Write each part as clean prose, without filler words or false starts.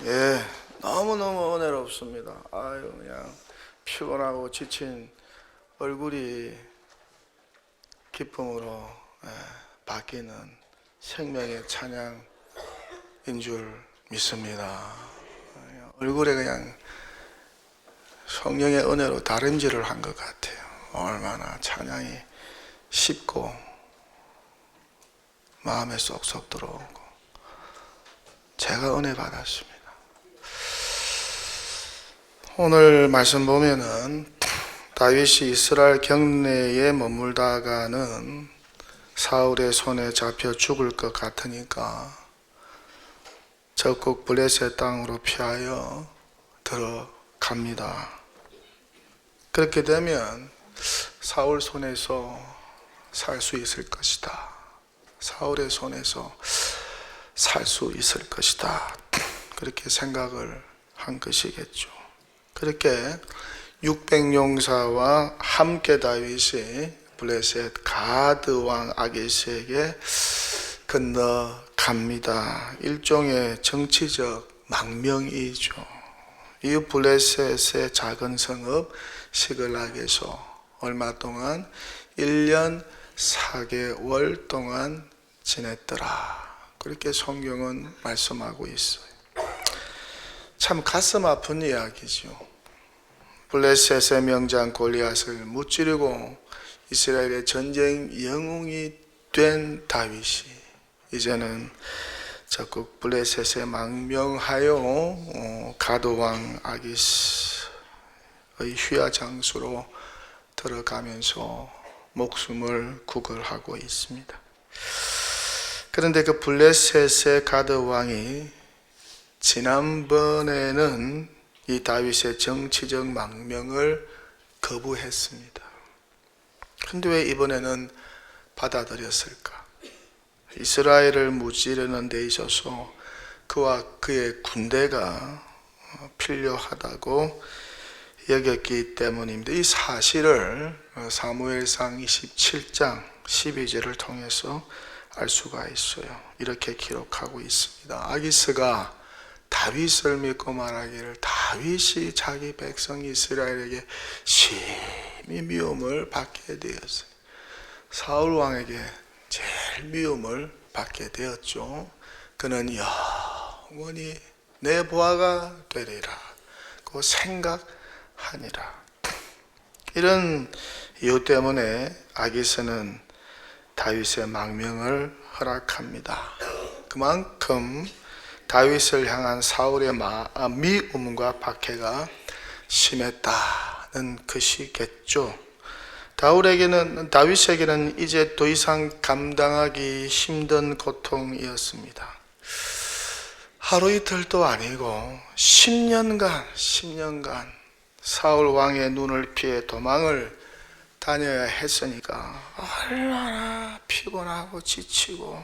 예, 너무너무 은혜롭습니다. 아유, 그냥 피곤하고 지친 얼굴이 기쁨으로 바뀌는 생명의 찬양인 줄 믿습니다. 얼굴에 그냥 성령의 은혜로 다림질을 한 것 같아요. 얼마나 찬양이 쉽고 마음에 쏙쏙 들어오고 제가 은혜 받았습니다. 오늘 말씀 보면은 다윗이 이스라엘 경내에 머물다가는 사울의 손에 잡혀 죽을 것 같으니까 적국 블레셋 땅으로 피하여 들어갑니다. 그렇게 되면 사울 손에서 살 수 있을 것이다. 사울의 손에서 살 수 있을 것이다. 그렇게 생각을 한 것이겠죠. 그렇게 600용사와 함께 다윗이 블레셋 가드 왕 아기스에게 건너갑니다. 일종의 정치적 망명이죠. 이 블레셋의 작은 성읍 시글락에서 얼마 동안 1년 4개월 동안 지냈더라. 그렇게 성경은 말씀하고 있어요. 참 가슴 아픈 이야기죠. 블레셋의 명장 골리앗을 무찌르고 이스라엘의 전쟁 영웅이 된 다윗이 이제는 적국 블레셋에 망명하여 가드왕 아기스의 휴야 장소로 들어가면서 목숨을 구걸하고 있습니다. 그런데 그 블레셋의 가드왕이 지난번에는 이 다윗의 정치적 망명을 거부했습니다. 그런데 왜 이번에는 받아들였을까? 이스라엘을 무찌르는 데 있어서 그와 그의 군대가 필요하다고 여겼기 때문입니다. 이 사실을 사무엘상 27장 12절을 통해서 알 수가 있어요. 이렇게 기록하고 있습니다. 아기스가 다윗을 믿고 말하기를 다윗이 자기 백성 이스라엘에게 심히 미움을 받게 되었어요. 사울 왕에게 제일 미움을 받게 되었죠. 그는 영원히 내 부하가 되리라 고 생각하니라. 이런 이유 때문에 아기스는 다윗의 망명을 허락합니다. 그만큼 다윗을 향한 사울의 미움과 박해가 심했다는 것이겠죠. 다윗에게는 이제 더 이상 감당하기 힘든 고통이었습니다. 하루 이틀도 아니고 10년간 사울 왕의 눈을 피해 도망을 다녀야 했으니까 얼마나 피곤하고 지치고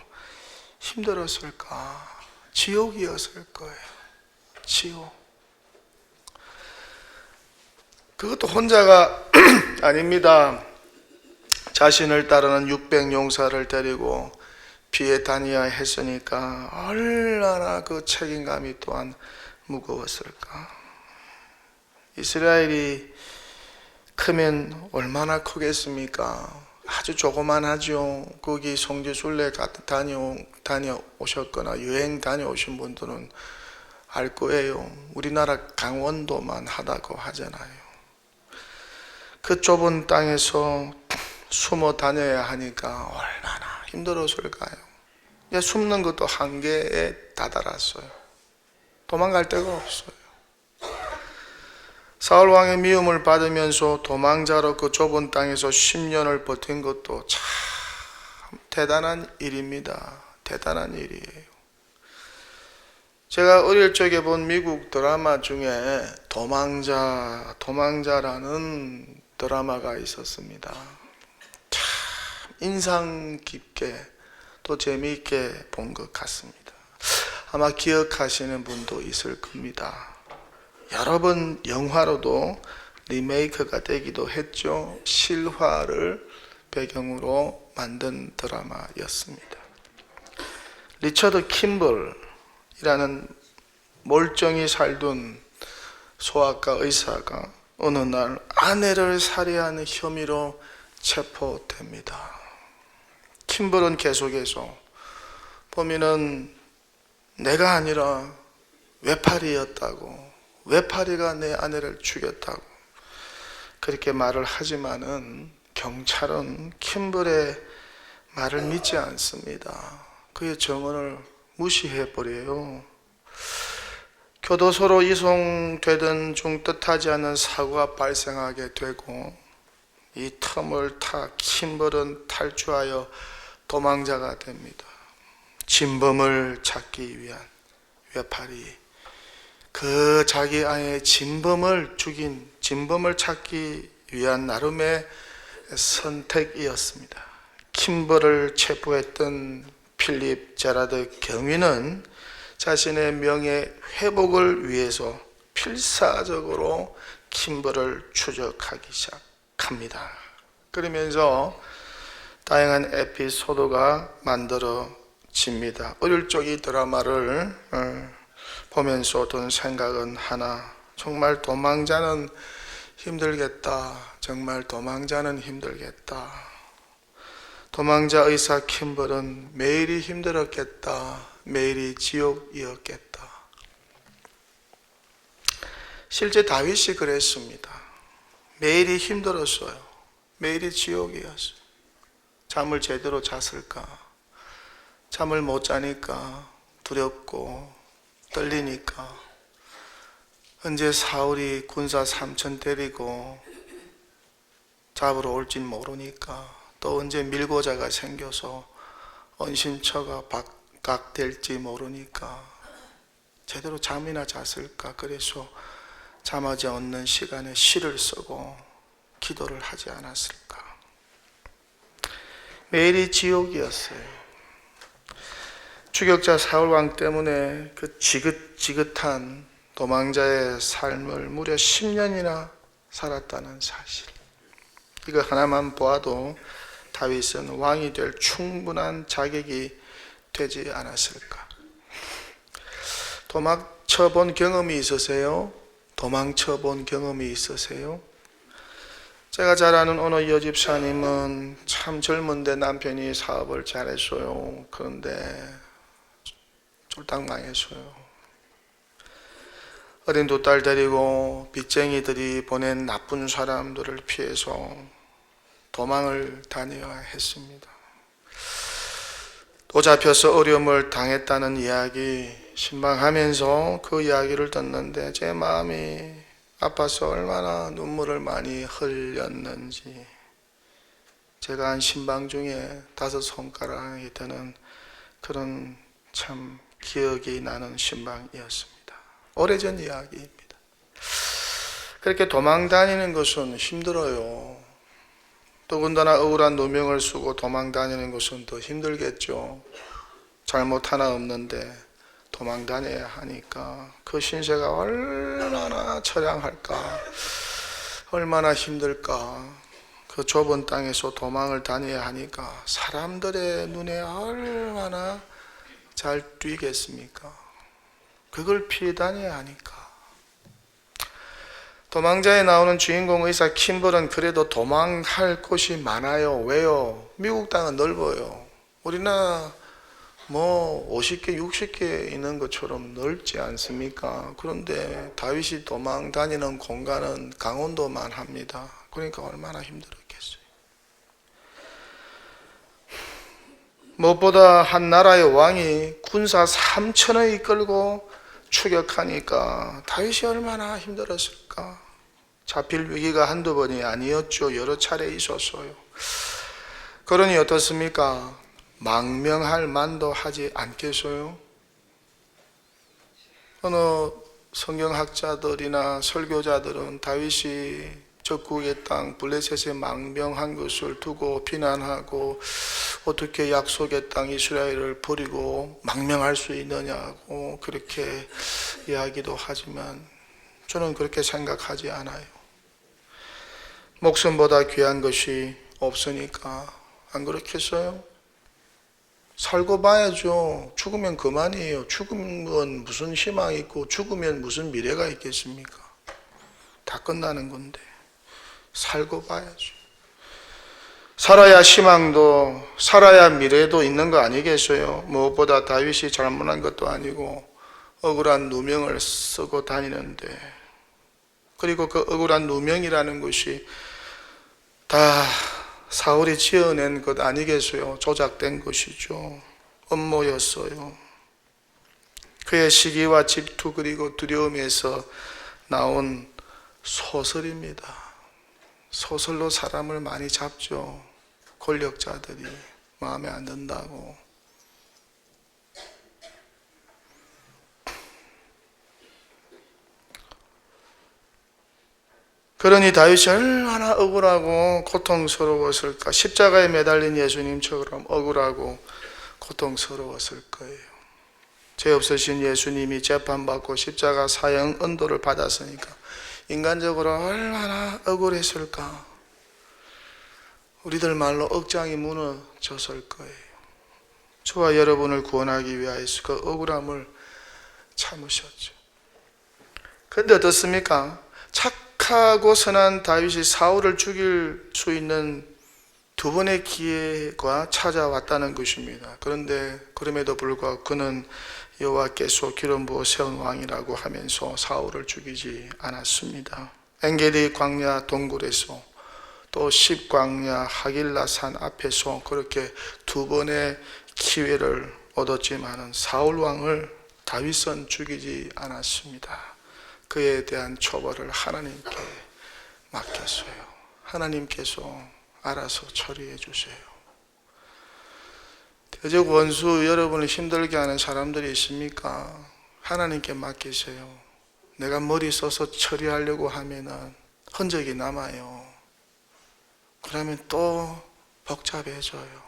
힘들었을까. 지옥이었을 거예요. 지옥. 그것도 혼자가 아닙니다. 자신을 따르는 600용사를 데리고 피해 다녀야 했으니까 얼마나 그 책임감이 또한 무거웠을까. 이스라엘이 크면 얼마나 크겠습니까? 아주 조그만하죠. 거기 성지순례 다녀오셨거나 여행 다녀오신 분들은 알 거예요. 우리나라 강원도만 하다고 하잖아요. 그 좁은 땅에서 숨어 다녀야 하니까 얼마나 힘들었을까요? 숨는 것도 한계에 다다랐어요. 도망갈 데가 없어요. 사울 왕의 미움을 받으면서 도망자로 그 좁은 땅에서 10년을 버틴 것도 참 대단한 일입니다. 대단한 일이에요. 제가 어릴 적에 본 미국 드라마 중에 도망자라는 드라마가 있었습니다. 참 인상 깊게 또 재미있게 본 것 같습니다. 아마 기억하시는 분도 있을 겁니다. 여러 번 영화로도 리메이크가 되기도 했죠. 실화를 배경으로 만든 드라마였습니다. 리처드 킴벌이라는 멀쩡히 살던 소아과 의사가 어느 날 아내를 살해한 혐의로 체포됩니다. 킴벌은 계속해서 보면은 내가 아니라 외파리였다고, 외파리가 내 아내를 죽였다고 그렇게 말을 하지만은 경찰은 킴벌의 말을 믿지 않습니다. 그의 증언을 무시해버려요. 교도소로 이송되던 중 뜻하지 않은 사고가 발생하게 되고 이 틈을 타 킴벌은 탈주하여 도망자가 됩니다. 진범을 찾기 위한 외파리, 그 자기 아내의 진범을 죽인 진범을 찾기 위한 나름의 선택이었습니다. 킴벌을 체포했던 필립 제라드 경위는 자신의 명예 회복을 위해서 필사적으로 킴벌을 추적하기 시작합니다. 그러면서 다양한 에피소드가 만들어집니다. 어릴 적 이 드라마를 보면서 든 생각은 하나, 정말 도망자는 힘들겠다. 정말 도망자는 힘들겠다. 도망자 의사 킴벌은 매일이 힘들었겠다. 매일이 지옥이었겠다. 실제 다윗이 그랬습니다. 매일이 힘들었어요. 매일이 지옥이었어요. 잠을 제대로 잤을까? 잠을 못 자니까 두렵고 떨리니까 언제 사울이 군사 3천 데리고 잡으러 올진 모르니까 또 언제 밀고자가 생겨서 언신처가 각될지 모르니까 제대로 잠이나 잤을까? 그래서 잠하지 않는 시간에 시를 쓰고 기도를 하지 않았을까? 매일이 지옥이었어요. 추격자 사울왕 때문에 그 지긋지긋한 도망자의 삶을 무려 10년이나 살았다는 사실, 이거 하나만 보아도 다윗은 왕이 될 충분한 자격이 되지 않았을까? 도망쳐본 경험이 있으세요? 도망쳐본 경험이 있으세요? 제가 잘 아는 어느 여집사님은 참 젊은데 남편이 사업을 잘했어요. 그런데 쫄딱 망했어요. 어린 두 딸 데리고 빚쟁이들이 보낸 나쁜 사람들을 피해서 도망을 다녀야 했습니다. 또 잡혀서 어려움을 당했다는 이야기 신방하면서 그 이야기를 듣는데 제 마음이 아파서 얼마나 눈물을 많이 흘렸는지, 제가 한 신방 중에 5손가락이 되는 그런 참 기억이 나는 신방이었습니다. 오래전 이야기입니다. 그렇게 도망 다니는 것은 힘들어요. 더군다나 억울한 누명을 쓰고 도망 다니는 것은 더 힘들겠죠. 잘못 하나 없는데 도망 다녀야 하니까 그 신세가 얼마나 처량할까, 얼마나 힘들까. 그 좁은 땅에서 도망을 다녀야 하니까 사람들의 눈에 얼마나 잘 뛰겠습니까? 그걸 피해 다녀야 하니까. 도망자에 나오는 주인공 의사 킴벌은 그래도 도망할 곳이 많아요. 왜요? 미국 땅은 넓어요. 우리나라 50개, 60개 있는 것처럼 넓지 않습니까? 그런데 다윗이 도망 다니는 공간은 강원도만 합니다. 그러니까 얼마나 힘들었겠어요. 무엇보다 한 나라의 왕이 군사 3천을 이끌고 추격하니까 다윗이 얼마나 힘들었을까? 잡힐 위기가 한두 번이 아니었죠. 여러 차례 있었어요. 그러니 어떻습니까? 망명할 만도 하지 않겠어요? 어느 성경학자들이나 설교자들은 다윗이 적국의 땅 블레셋에 망명한 것을 두고 비난하고 어떻게 약속의 땅 이스라엘을 버리고 망명할 수 있느냐고 그렇게 이야기도 하지만 저는 그렇게 생각하지 않아요. 목숨보다 귀한 것이 없으니까. 안 그렇겠어요? 살고 봐야죠. 죽으면 그만이에요. 죽으면 무슨 희망이 있고 죽으면 무슨 미래가 있겠습니까? 다 끝나는 건데 살고 봐야죠. 살아야 희망도 살아야 미래도 있는 거 아니겠어요? 무엇보다 다윗이 잘못한 것도 아니고 억울한 누명을 쓰고 다니는데, 그리고 그 억울한 누명이라는 것이 다 사울이 지어낸 것 아니겠어요? 조작된 것이죠. 음모였어요. 그의 시기와 질투 그리고 두려움에서 나온 소설입니다. 소설로 사람을 많이 잡죠. 권력자들이 마음에 안 든다고. 그러니 다윗이 얼마나 억울하고 고통스러웠을까. 십자가에 매달린 예수님처럼 억울하고 고통스러웠을 거예요. 죄 없으신 예수님이 재판받고 십자가 사형 언도를 받았으니까 인간적으로 얼마나 억울했을까. 우리들 말로 억장이 무너졌을 거예요. 저와 여러분을 구원하기 위하여서 그 억울함을 참으셨죠. 그런데 어떻습니까? 착하고 선한 다윗이 사울을 죽일 수 있는 두 번의 기회가 찾아왔다는 것입니다. 그런데 그럼에도 불구하고 그는 여호와께서 기름 부어 세운 왕이라고 하면서 사울을 죽이지 않았습니다. 엔게디 광야 동굴에서 또 십광야 하길라산 앞에서 그렇게 두 번의 기회를 얻었지만은 사울 왕을 다윗은 죽이지 않았습니다. 그에 대한 처벌을 하나님께 맡겼어요. 하나님께서 알아서 처리해 주세요. 대적 원수 여러분을 힘들게 하는 사람들이 있습니까? 하나님께 맡기세요. 내가 머리 써서 처리하려고 하면은 흔적이 남아요. 그러면 또 복잡해져요.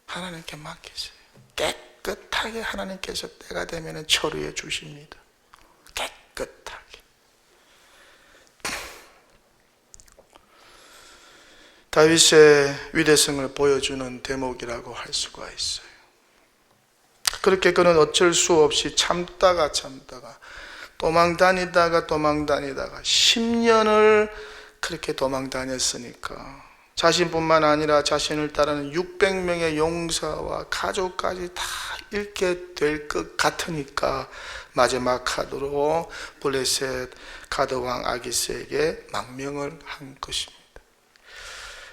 하나님께 맡기세요. 깨끗하게 하나님께서 때가 되면 처리해 주십니다. 깨끗하게. 다윗의 위대성을 보여주는 대목이라고 할 수가 있어요. 그렇게 그는 어쩔 수 없이 참다가 도망 다니다가 10년을 그렇게 도망 다녔으니까 자신뿐만 아니라 자신을 따르는 600명의 용사와 가족까지 다 잃게 될 것 같으니까 마지막 카드로 블레셋 가드왕 아기스에게 망명을 한 것입니다.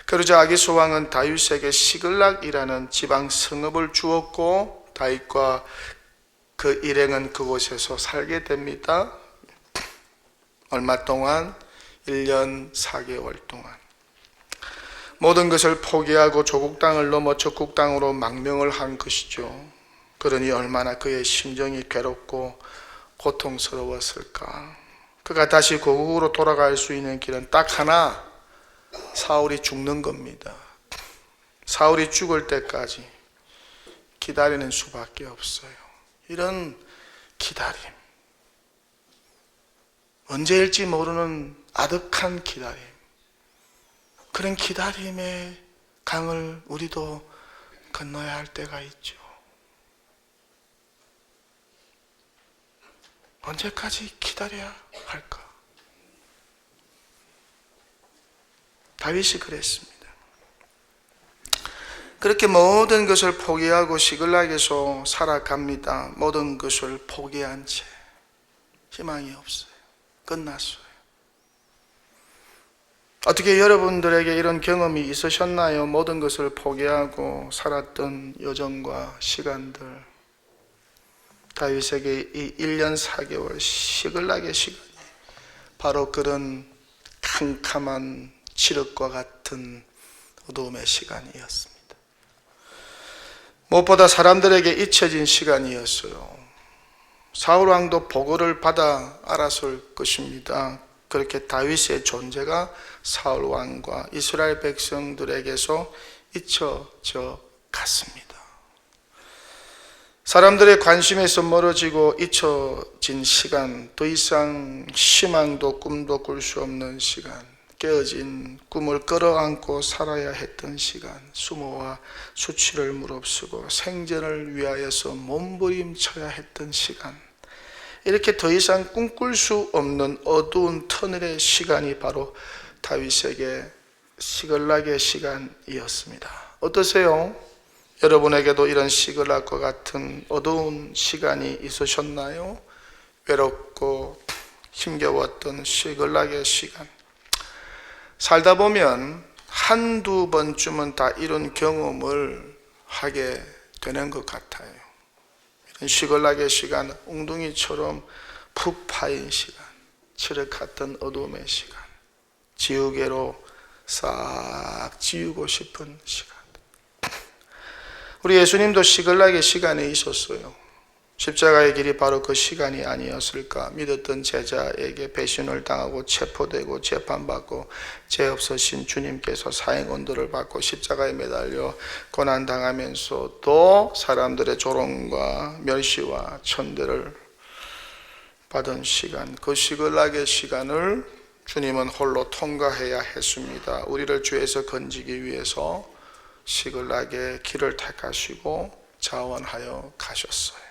그러자 아기스 왕은 다윗에게 시글락이라는 지방 성읍을 주었고 다윗과 그 일행은 그곳에서 살게 됩니다. 얼마 동안? 1년 4개월 동안. 모든 것을 포기하고 조국 땅을 넘어 적국 땅으로 망명을 한 것이죠. 그러니 얼마나 그의 심정이 괴롭고 고통스러웠을까. 그가 다시 고국으로 돌아갈 수 있는 길은 딱 하나, 사울이 죽는 겁니다. 사울이 죽을 때까지 기다리는 수밖에 없어요. 이런 기다림, 언제일지 모르는 아득한 기다림, 그런 기다림의 강을 우리도 건너야 할 때가 있죠. 언제까지 기다려야 할까? 다윗이 그랬습니다. 그렇게 모든 것을 포기하고 시글락에서 살아갑니다. 모든 것을 포기한 채 희망이 없어요. 끝났어요. 어떻게 여러분들에게 이런 경험이 있으셨나요? 모든 것을 포기하고 살았던 여정과 시간들. 다윗에게 이 1년 4개월 시글락의 시간이 바로 그런 캄캄한 칠흑과 같은 어두움의 시간이었습니다. 무엇보다 사람들에게 잊혀진 시간이었어요. 사울 왕도 보고를 받아 알았을 것입니다. 그렇게 다윗의 존재가 사울 왕과 이스라엘 백성들에게서 잊혀져 갔습니다. 사람들의 관심에서 멀어지고 잊혀진 시간, 더 이상 희망도 꿈도 꿀 수 없는 시간, 깨어진 꿈을 끌어안고 살아야 했던 시간, 수모와 수치를 무릅쓰고 생존을 위하여서 몸부림쳐야 했던 시간, 이렇게 더 이상 꿈꿀 수 없는 어두운 터널의 시간이 바로 다윗에게 시글락의 시간이었습니다. 어떠세요? 여러분에게도 이런 시글락과 같은 어두운 시간이 있으셨나요? 외롭고 힘겨웠던 시글락의 시간. 살다 보면 한두 번쯤은 다 이런 경험을 하게 되는 것 같아요. 이런 시글락의 시간, 웅둥이처럼 푹 파인 시간, 칠흑 같은 어둠의 시간, 지우개로 싹 지우고 싶은 시간. 우리 예수님도 시글락의 시간에 있었어요. 십자가의 길이 바로 그 시간이 아니었을까? 믿었던 제자에게 배신을 당하고 체포되고 재판받고 죄 없으신 주님께서 사형언도를 받고 십자가에 매달려 고난당하면서 또 사람들의 조롱과 멸시와 천대를 받은 시간, 그 시글락의 시간을 주님은 홀로 통과해야 했습니다. 우리를 죄에서 건지기 위해서 시글락의 길을 택하시고 자원하여 가셨어요.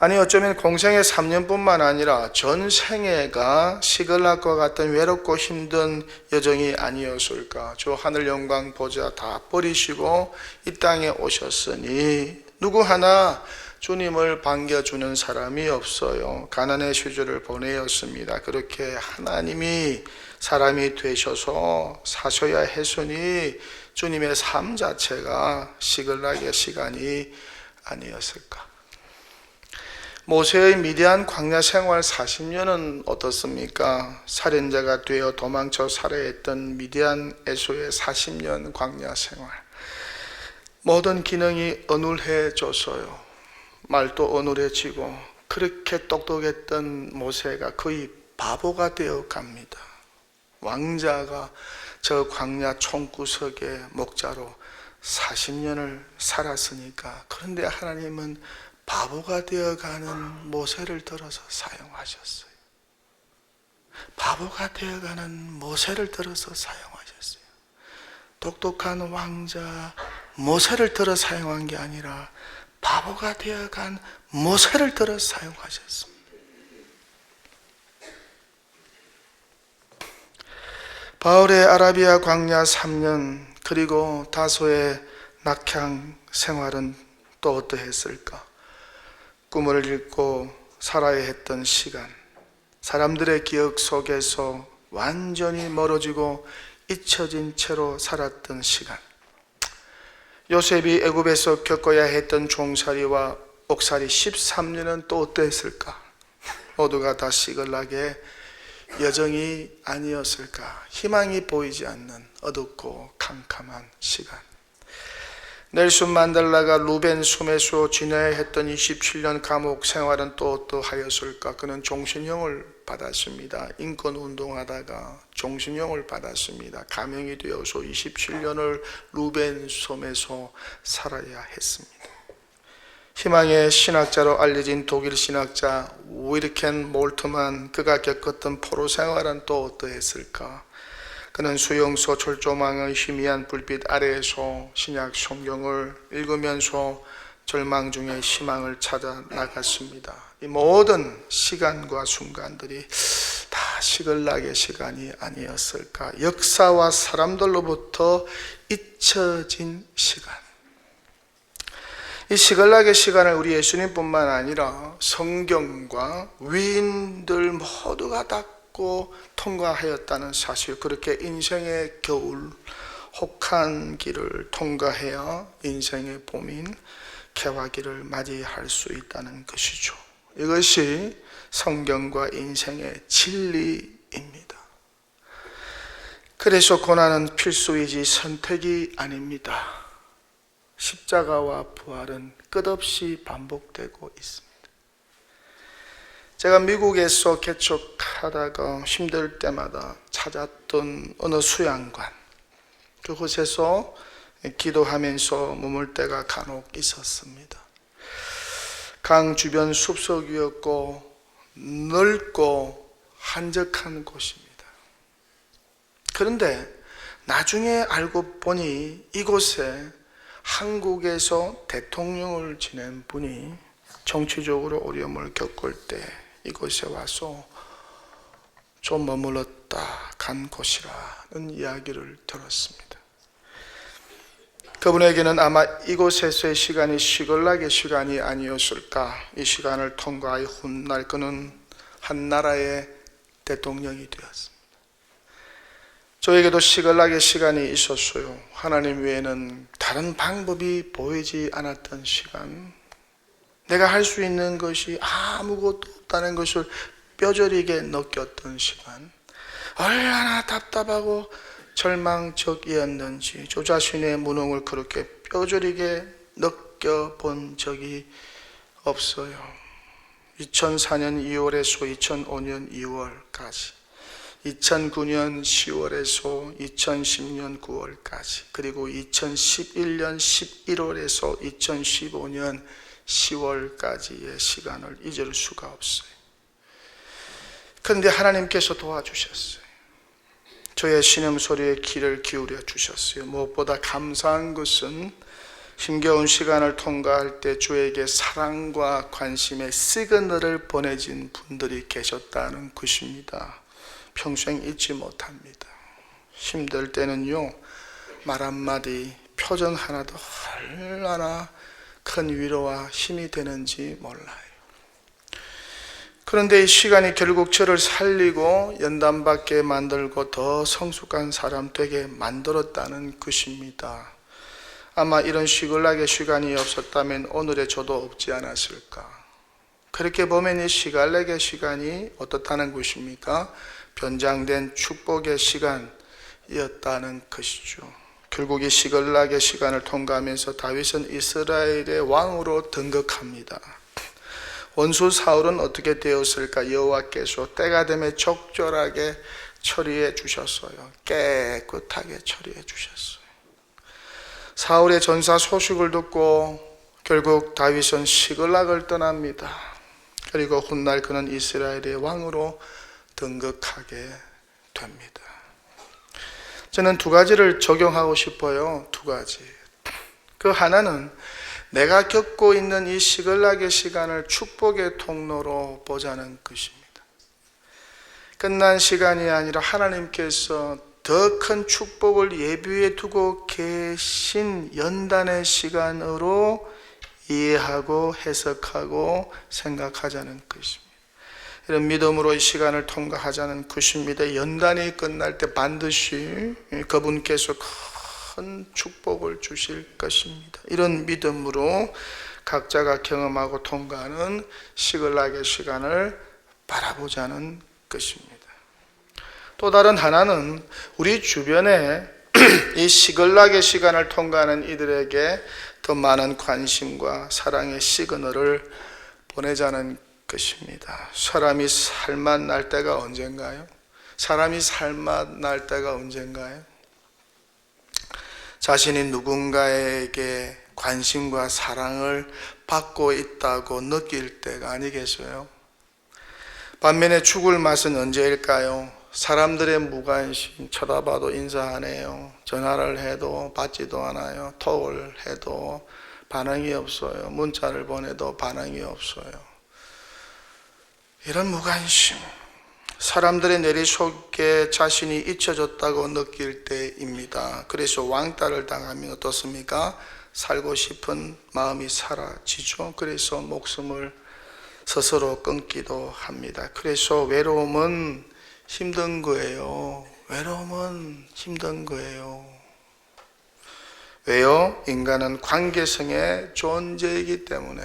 아니 어쩌면 공생의 3년뿐만 아니라 전생애가 시글락과 같은 외롭고 힘든 여정이 아니었을까. 저 하늘 영광 보좌 다 버리시고 이 땅에 오셨으니 누구 하나 주님을 반겨주는 사람이 없어요. 가난의 시절을 보내었습니다. 그렇게 하나님이 사람이 되셔서 사셔야 했으니 주님의 삶 자체가 시글락의 시간이 아니었을까. 모세의 미디안 광야 생활 40년은 어떻습니까? 살인자가 되어 도망쳐 살아야 했던 미디안에서의 40년 광야 생활. 모든 기능이 어눌해졌어요. 말도 어눌해지고 그렇게 똑똑했던 모세가 거의 바보가 되어 갑니다. 왕자가 저 광야 총구석의 목자로 40년을 살았으니까. 그런데 하나님은 바보가 되어가는 모세를 들어서 사용하셨어요. 바보가 되어가는 모세를 들어서 사용하셨어요. 똑똑한 왕자 모세를 들어 사용한 게 아니라 바보가 되어간 모세를 들어 사용하셨습니다. 바울의 아라비아 광야 3년 그리고 다소의 낙향 생활은 또 어떠했을까? 꿈을 읽고 살아야 했던 시간, 사람들의 기억 속에서 완전히 멀어지고 잊혀진 채로 살았던 시간, 요셉이 애굽에서 겪어야 했던 종살이와 옥살이 13년은 또 어떠했을까? 모두가 다 시글락의 여정이 아니었을까? 희망이 보이지 않는 어둡고 캄캄한 시간. 넬슨 만델라가 루벤 숨에서 지내야 했던 27년 감옥 생활은 또 어떠하였을까? 그는 종신형을 받았습니다. 인권운동하다가 종신형을 받았습니다. 감형이 되어서 27년을 루벤 섬에서 살아야 했습니다. 희망의 신학자로 알려진 독일 신학자 위르켄 몰트만, 그가 겪었던 포로 생활은 또 어떠했을까? 그는 수용소 철조망의 희미한 불빛 아래에서 신약 성경을 읽으면서 절망 중에 희망을 찾아 나갔습니다. 이 모든 시간과 순간들이 다 시글락의 시간이 아니었을까? 역사와 사람들로부터 잊혀진 시간. 이 시글락의 시간을 우리 예수님뿐만 아니라 성경과 위인들 모두가 다 통과하였다는 사실, 그렇게 인생의 겨울 혹한 길을 통과해야 인생의 봄인 개화기를 맞이할 수 있다는 것이죠. 이것이 성경과 인생의 진리입니다. 그래서 고난은 필수이지 선택이 아닙니다. 십자가와 부활은 끝없이 반복되고 있습니다. 제가 미국에서 개척하다가 힘들 때마다 찾았던 어느 수양관, 그곳에서 기도하면서 머물 때가 간혹 있었습니다. 강 주변 숲속이었고 넓고 한적한 곳입니다. 그런데 나중에 알고 보니 이곳에 한국에서 대통령을 지낸 분이 정치적으로 어려움을 겪을 때 이곳에 와서 좀 머물렀다 간 곳이라는 이야기를 들었습니다. 그분에게는 아마 이곳에서의 시간이 시글락의 시간이 아니었을까. 이 시간을 통과하여 훗날 그는 한 나라의 대통령이 되었습니다. 저에게도 시글락의 시간이 있었어요. 하나님 외에는 다른 방법이 보이지 않았던 시간, 내가 할 수 있는 것이 아무것도 없다는 것을 뼈저리게 느꼈던 시간, 얼마나 답답하고 절망적이었는지 저 자신의 무능을 그렇게 뼈저리게 느껴본 적이 없어요. 2004년 2월에서 2005년 2월까지, 2009년 10월에서 2010년 9월까지, 그리고 2011년 11월에서 2015년 10월까지의 시간을 잊을 수가 없어요. 그런데 하나님께서 도와주셨어요. 저의 신음소리에 귀를 기울여 주셨어요. 무엇보다 감사한 것은 힘겨운 시간을 통과할 때 주에게 사랑과 관심의 시그널을 보내준 분들이 계셨다는 것입니다. 평생 잊지 못합니다. 힘들 때는요, 말 한마디, 표정 하나도 얼마나 큰 위로와 힘이 되는지 몰라요. 그런데 이 시간이 결국 저를 살리고 연단받게 만들고 더 성숙한 사람 되게 만들었다는 것입니다. 아마 이런 시글락의 시간이 없었다면 오늘의 저도 없지 않았을까. 그렇게 보면 이 시글락의 시간이 어떻다는 것입니까? 변장된 축복의 시간이었다는 것이죠. 결국 이 시글락의 시간을 통과하면서 다윗은 이스라엘의 왕으로 등극합니다. 원수 사울은 어떻게 되었을까? 여호와께서 때가 되면 적절하게 처리해 주셨어요. 깨끗하게 처리해 주셨어요. 사울의 전사 소식을 듣고 결국 다윗은 시글락을 떠납니다. 그리고 훗날 그는 이스라엘의 왕으로 등극하게 됩니다. 저는 두 가지를 적용하고 싶어요. 두 가지. 그 하나는 내가 겪고 있는 이 시글락의 시간을 축복의 통로로 보자는 것입니다. 끝난 시간이 아니라 하나님께서 더 큰 축복을 예비해 두고 계신 연단의 시간으로 이해하고 해석하고 생각하자는 것입니다. 이런 믿음으로 이 시간을 통과하자는 것입니다. 연단이 끝날 때 반드시 그분께서 큰 축복을 주실 것입니다. 이런 믿음으로 각자가 경험하고 통과하는 시글락의 시간을 바라보자는 것입니다. 또 다른 하나는 우리 주변에 이 시글락의 시간을 통과하는 이들에게 더 많은 관심과 사랑의 시그널을 보내자는 것입니다. 사람이 살맛 날 때가 언젠가요? 사람이 살맛 날 때가 언젠가요? 자신이 누군가에게 관심과 사랑을 받고 있다고 느낄 때가 아니겠어요? 반면에 죽을 맛은 언제일까요? 사람들의 무관심, 쳐다봐도 인사 안 해요. 전화를 해도 받지도 않아요. 톡을 해도 반응이 없어요. 문자를 보내도 반응이 없어요. 이런 무관심, 사람들의 내리속에 자신이 잊혀졌다고 느낄 때입니다. 그래서 왕따를 당하면 어떻습니까? 살고 싶은 마음이 사라지죠. 그래서 목숨을 스스로 끊기도 합니다. 그래서 외로움은 힘든 거예요. 외로움은 힘든 거예요. 왜요? 인간은 관계성의 존재이기 때문에,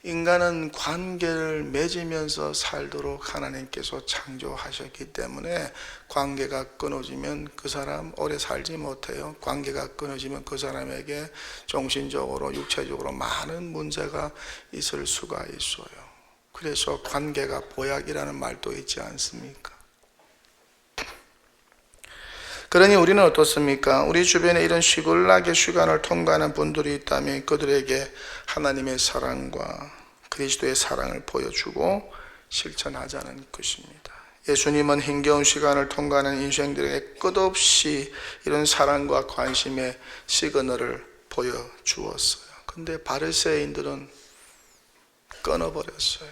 인간은 관계를 맺으면서 살도록 하나님께서 창조하셨기 때문에 관계가 끊어지면 그 사람 오래 살지 못해요. 관계가 끊어지면 그 사람에게 정신적으로 육체적으로 많은 문제가 있을 수가 있어요. 그래서 관계가 보약이라는 말도 있지 않습니까? 그러니 우리는 어떻습니까? 우리 주변에 이런 시글락의 시간을 통과하는 분들이 있다면 그들에게 하나님의 사랑과 그리스도의 사랑을 보여주고 실천하자는 것입니다. 예수님은 힘겨운 시간을 통과하는 인생들에게 끝없이 이런 사랑과 관심의 시그널을 보여주었어요. 근데 바리새인들은 끊어버렸어요.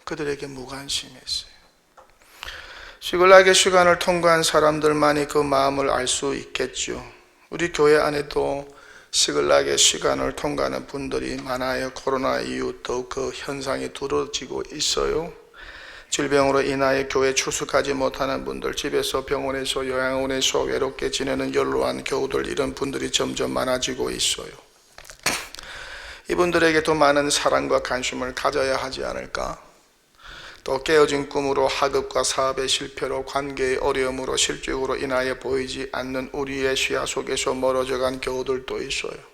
그들에게 무관심했어요. 시글락의 시간을 통과한 사람들만이 그 마음을 알 수 있겠죠. 우리 교회 안에도 시글락의 시간을 통과하는 분들이 많아요. 코로나 이후 더욱 그 현상이 두려워지고 있어요. 질병으로 인하여 교회 출석하지 못하는 분들, 집에서 병원에서 요양원에서 외롭게 지내는 연로한 교우들, 이런 분들이 점점 많아지고 있어요. 이분들에게 더 많은 사랑과 관심을 가져야 하지 않을까? 또 깨어진 꿈으로, 학업과 사업의 실패로, 관계의 어려움으로, 실직으로 인하여 보이지 않는 우리의 시야 속에서 멀어져간 교우들도 있어요.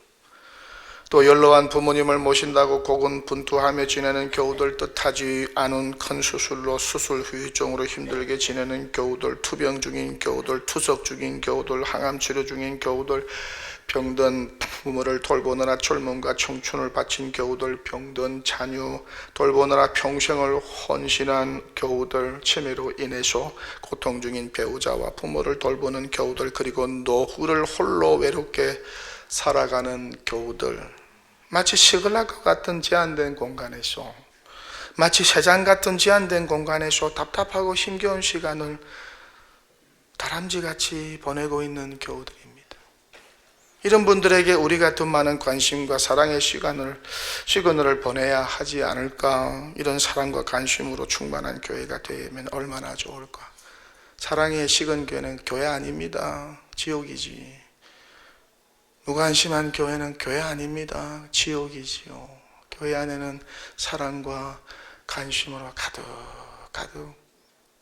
또 연로한 부모님을 모신다고 고군분투하며 지내는 교우들, 뜻하지 않은 큰 수술로 수술 후유증으로 힘들게 지내는 교우들, 투병 중인 교우들, 투석 중인 교우들, 항암 치료 중인 교우들, 병든 부모를 돌보느라 젊음과 청춘을 바친 교우들, 병든 자녀 돌보느라 평생을 헌신한 교우들, 치매로 인해서 고통 중인 배우자와 부모를 돌보는 교우들, 그리고 노후를 홀로 외롭게 살아가는 교우들, 마치 시글락과 같은 제한된 공간에서, 마치 세상 같은 제한된 공간에서 답답하고 힘겨운 시간을 다람쥐같이 보내고 있는 교우들입니다. 이런 분들에게 우리가 더 많은 관심과 사랑의 시그널을 보내야 하지 않을까? 이런 사랑과 관심으로 충만한 교회가 되면 얼마나 좋을까? 사랑의 식은 교회는 교회 아닙니다. 지옥이지. 무관심한 교회는 교회 아닙니다. 지옥이지요. 교회 안에는 사랑과 관심으로 가득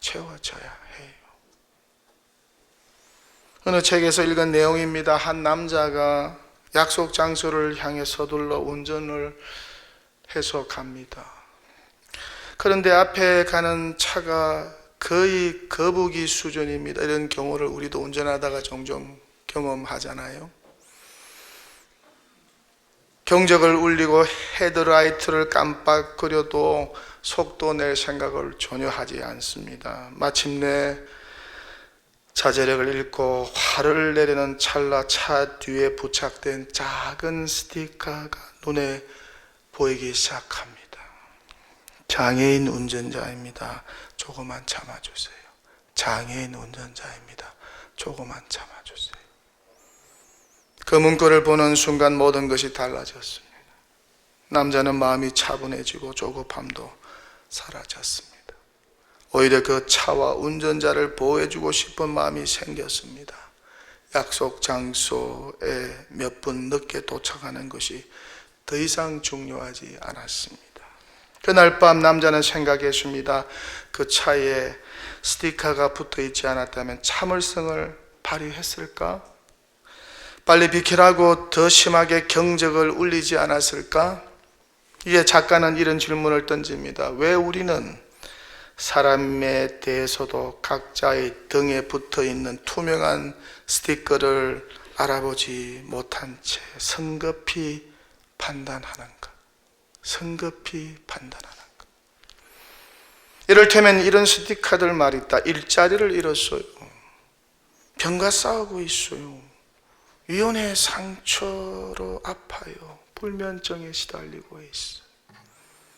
채워져야 해요. 어느 책에서 읽은 내용입니다. 한 남자가 약속 장소를 향해 서둘러 운전을 해서 갑니다. 그런데 앞에 가는 차가 거의 거북이 수준입니다. 이런 경우를 우리도 운전하다가 종종 경험하잖아요. 경적을 울리고 헤드라이트를 깜빡거려도 속도 낼 생각을 전혀 하지 않습니다. 마침내 자제력을 잃고 화를 내려는 찰나 차 뒤에 부착된 작은 스티커가 눈에 보이기 시작합니다. 장애인 운전자입니다. 조금만 참아주세요. 장애인 운전자입니다. 조금만 참아주세요. 그 문구를 보는 순간 모든 것이 달라졌습니다. 남자는 마음이 차분해지고 조급함도 사라졌습니다. 오히려 그 차와 운전자를 보호해주고 싶은 마음이 생겼습니다. 약속 장소에 몇 분 늦게 도착하는 것이 더 이상 중요하지 않았습니다. 그날 밤 남자는 생각했습니다. 그 차에 스티커가 붙어 있지 않았다면 참을성을 발휘했을까? 빨리 비키라고 더 심하게 경적을 울리지 않았을까? 이에 작가는 이런 질문을 던집니다. 왜 우리는 사람에 대해서도 각자의 등에 붙어 있는 투명한 스티커를 알아보지 못한 채 성급히 판단하는가? 성급히 판단하는가? 이를테면 이런 스티커들 말이다. 일자리를 잃었어요. 병과 싸우고 있어요. 위온의 상처로 아파요. 불면증에 시달리고 있어요.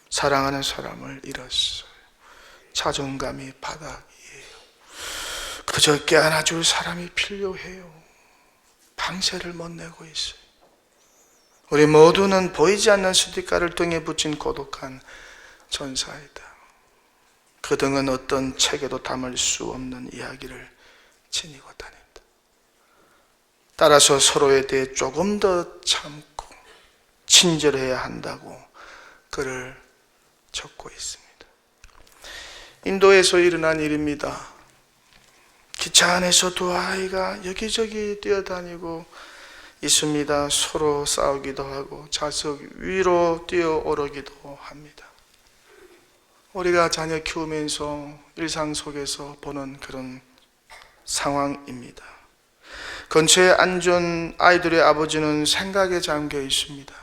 사랑하는 사람을 잃었어요. 자존감이 바닥이에요. 그저 껴안아줄 사람이 필요해요. 방세를 못 내고 있어요. 우리 모두는 보이지 않는 스티커를 등에 붙인 고독한 전사이다. 그 등은 어떤 책에도 담을 수 없는 이야기를 지니고 다닌다. 따라서 서로에 대해 조금 더 참고 친절해야 한다고 글을 적고 있습니다. 인도에서 일어난 일입니다. 기차 안에서 두 아이가 여기저기 뛰어다니고 있습니다. 서로 싸우기도 하고 좌석 위로 뛰어오르기도 합니다. 우리가 자녀 키우면서 일상 속에서 보는 그런 상황입니다. 근처에 앉은 아이들의 아버지는 생각에 잠겨 있습니다.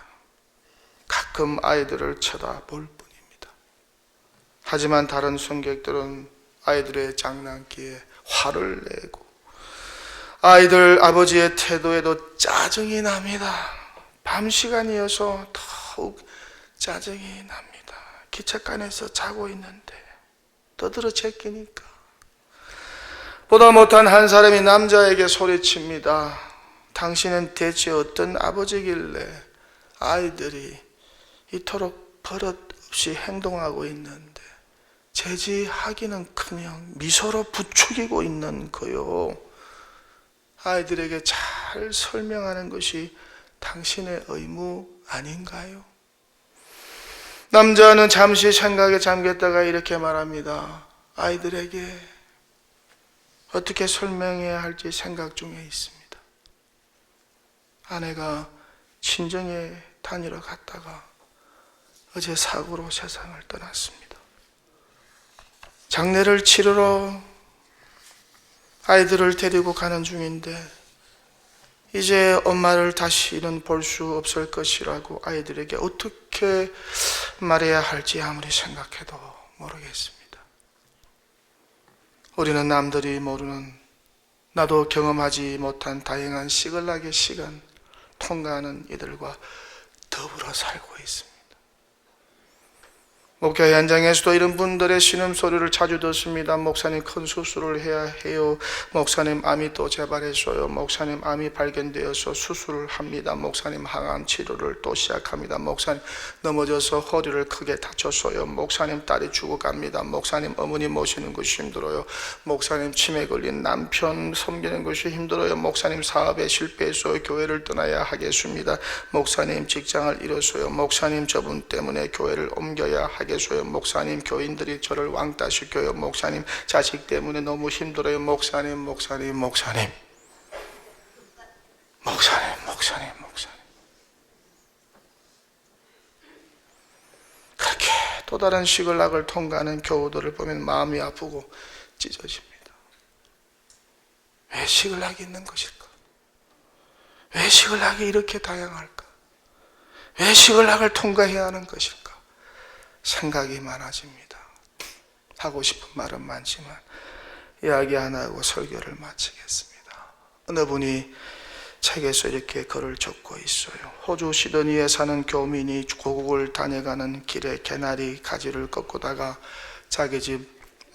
가끔 아이들을 쳐다볼 뿐입니다. 하지만 다른 승객들은 아이들의 장난기에 화를 내고 아이들 아버지의 태도에도 짜증이 납니다. 밤 시간이어서 더욱 짜증이 납니다. 기찻간에서 자고 있는데 떠들어 제끼니까. 보다 못한 한 사람이 남자에게 소리칩니다. 당신은 대체 어떤 아버지길래 아이들이 이토록 버릇없이 행동하고 있는데 제지하기는커녕 미소로 부추기고 있는 거요. 아이들에게 잘 설명하는 것이 당신의 의무 아닌가요? 남자는 잠시 생각에 잠겼다가 이렇게 말합니다. 아이들에게 어떻게 설명해야 할지 생각 중에 있습니다. 아내가 친정에 다니러 갔다가 어제 사고로 세상을 떠났습니다. 장례를 치르러 아이들을 데리고 가는 중인데 이제 엄마를 다시는 볼 수 없을 것이라고 아이들에게 어떻게 말해야 할지 아무리 생각해도 모르겠습니다. 우리는 남들이 모르는, 나도 경험하지 못한 다양한 시글락의 시간 통과하는 이들과 더불어 살고 있습니다. 목회 현장에서도 이런 분들의 신음소리를 자주 듣습니다. 목사님 큰 수술을 해야 해요. 목사님 암이 또 재발했어요. 목사님 암이 발견되어서 수술을 합니다. 목사님 항암 치료를 또 시작합니다. 목사님 넘어져서 허리를 크게 다쳤어요. 목사님 딸이 죽어갑니다. 목사님 어머니 모시는 것이 힘들어요. 목사님 치매 걸린 남편 섬기는 것이 힘들어요. 목사님 사업에 실패해서 교회를 떠나야 하겠습니다. 목사님 직장을 잃었어요. 목사님 저분 때문에 교회를 옮겨야 하겠습니다. 목사님 교인들이 저를 왕따시켜요. 목사님 자식 때문에 너무 힘들어요. 목사님 그렇게 또 다른 시글락을 통과하는 교우들을 보면 마음이 아프고 찢어집니다. 왜 시글락이 있는 것일까? 왜 시글락이 이렇게 다양할까? 왜 시글락을 통과해야 하는 것일까? 생각이 많아집니다. 하고 싶은 말은 많지만 이야기 안 하고 설교를 마치겠습니다. 어느 분이 책에서 이렇게 글을 적고 있어요. 호주 시드니에 사는 교민이 고국을 다녀가는 길에 개나리 가지를 꺾고다가 자기 집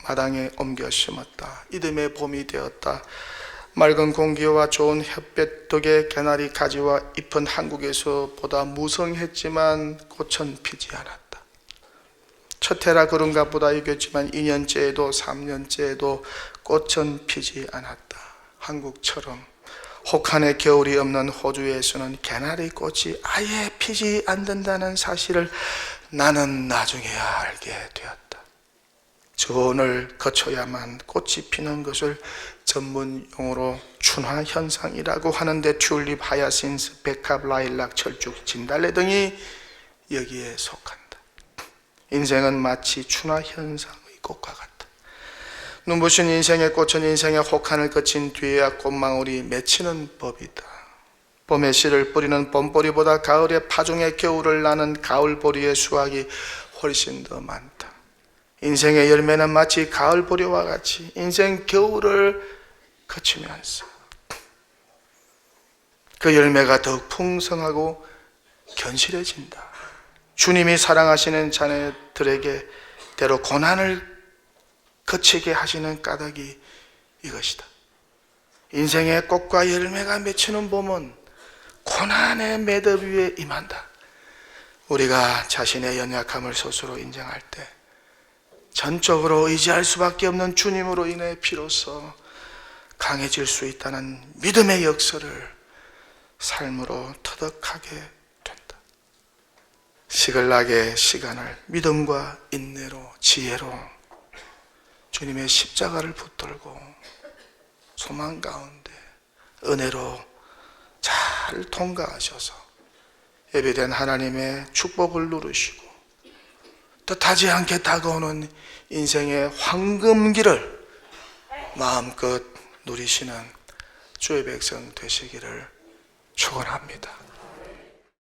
마당에 옮겨 심었다. 이듬해 봄이 되었다. 맑은 공기와 좋은 햇볕 덕에 개나리 가지와 잎은 한국에서 보다 무성했지만 꽃은 피지 않았다. 첫 해라 그런가 보다 이겼지만 2년째에도 3년째에도 꽃은 피지 않았다. 한국처럼 혹한의 겨울이 없는 호주에서는 개나리 꽃이 아예 피지 않는다는 사실을 나는 나중에야 알게 되었다. 저온을 거쳐야만 꽃이 피는 것을 전문 용어로 춘화현상이라고 하는데 튤립, 하야신스, 백합, 라일락, 철쭉, 진달래 등이 여기에 속한다. 인생은 마치 춘화현상의 꽃과 같다. 눈부신 인생의 꽃은 인생의 혹한을 거친 뒤에야 꽃망울이 맺히는 법이다. 봄에 씨를 뿌리는 봄보리보다 가을에 파종의 겨울을 나는 가을보리의 수확이 훨씬 더 많다. 인생의 열매는 마치 가을보리와 같이 인생 겨울을 거치면서 그 열매가 더욱 풍성하고 견실해진다. 주님이 사랑하시는 자녀들에게 때로 고난을 거치게 하시는 까닭이 이것이다. 인생의 꽃과 열매가 맺히는 봄은 고난의 매듭 위에 임한다. 우리가 자신의 연약함을 스스로 인정할 때 전적으로 의지할 수밖에 없는 주님으로 인해 비로소 강해질 수 있다는 믿음의 역사를 삶으로 터득하게 된다. 시글락의 시간을 믿음과 인내로 지혜로 주님의 십자가를 붙들고 소망 가운데 은혜로 잘 통과하셔서 예비된 하나님의 축복을 누르시고 뜻하지 않게 다가오는 인생의 황금길을 마음껏 누리시는 주의 백성 되시기를 축원합니다.